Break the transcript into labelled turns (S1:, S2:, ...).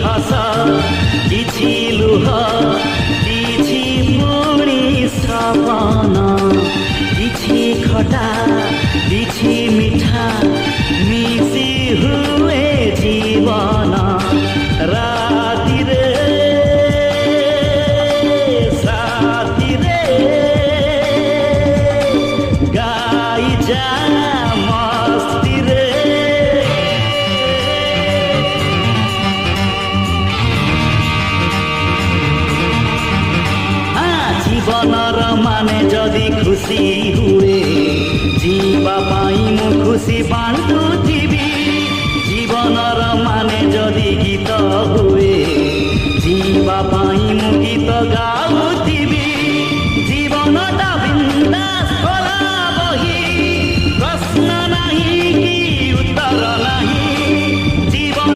S1: हस किछि लुह किछि पुणी सपन किछि खटा किछि मिठा मिसी हुए जीवन राति रे साथी रे गाई जा मस्ती रे जीवनर माने जदि खुशी हुए जीवा पाई मु खुशी बांटुथिबी जीवनर माने जदि गीत हुए जीवा पाई मु गीत गाउथिबी